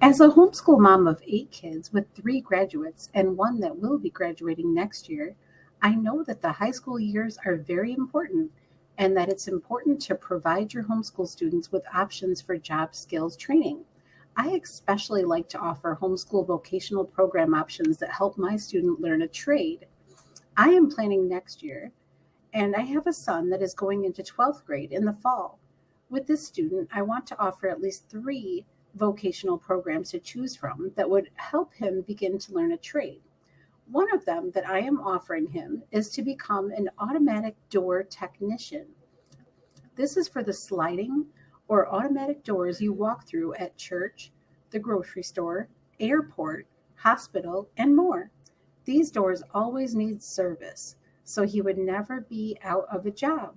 As a homeschool mom of 8 kids with 3 graduates and one that will be graduating next year, I know that the high school years are very important and that it's important to provide your homeschool students with options for job skills training. I especially like to offer homeschool vocational program options that help my student learn a trade. I am planning next year and I have a son that is going into 12th grade in the fall. With this student, I want to offer at least 3 vocational programs to choose from that would help him begin to learn a trade. One of them that I am offering him is to become an automatic door technician. This is for the sliding or automatic doors you walk through at church, the grocery store, airport, hospital, and more. These doors always need service, so he would never be out of a job.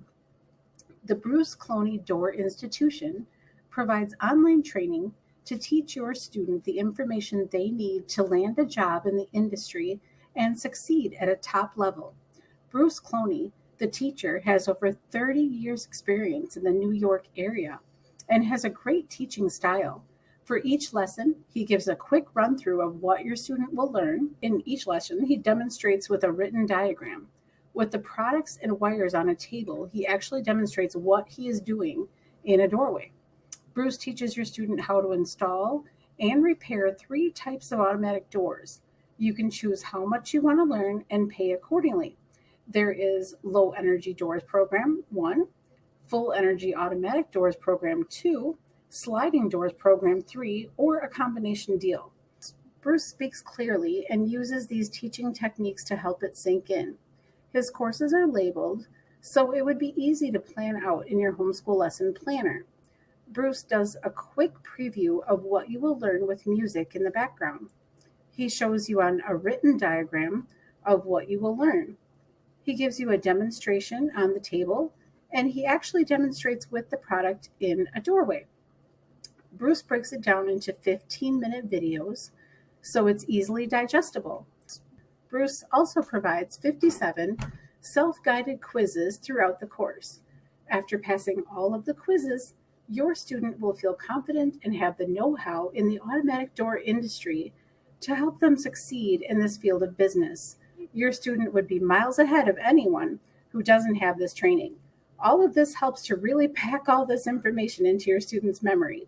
The Bruce Cloney Door Institution provides online training to teach your student the information they need to land a job in the industry and succeed at a top level. Bruce Cloney, the teacher, has over 30 years' experience in the New York area and has a great teaching style. For each lesson, he gives a quick run through of what your student will learn. In each lesson, he demonstrates with a written diagram. With the products and wires on a table, he actually demonstrates what he is doing in a doorway. Bruce teaches your student how to install and repair 3 types of automatic doors. You can choose how much you want to learn and pay accordingly. There is low energy doors program 1, full energy automatic doors program 2, sliding doors program 3, or a combination deal. Bruce speaks clearly and uses these teaching techniques to help it sink in. His courses are labeled, so it would be easy to plan out in your homeschool lesson planner. Bruce does a quick preview of what you will learn with music in the background. He shows you on a written diagram of what you will learn. He gives you a demonstration on the table, and he actually demonstrates with the product in a doorway. Bruce breaks it down into 15-minute videos so it's easily digestible. Bruce also provides 57 self guided quizzes throughout the course. After passing all of the quizzes, your student will feel confident and have the know how in the automatic door industry to help them succeed in this field of business. Your student would be miles ahead of anyone who doesn't have this training. All of this helps to really pack all this information into your student's memory.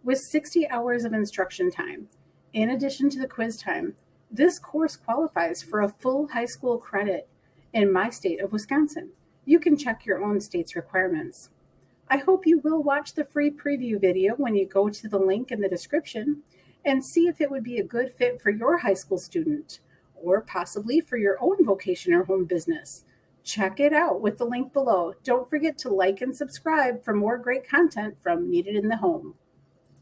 With 60 hours of instruction time, in addition to the quiz time, this course qualifies for a full high school credit in my state of Wisconsin. You can check your own state's requirements. I hope you will watch the free preview video when you go to the link in the description and see if it would be a good fit for your high school student or possibly for your own vocation or home business. Check it out with the link below. Don't forget to like and subscribe for more great content from Needed in the Home.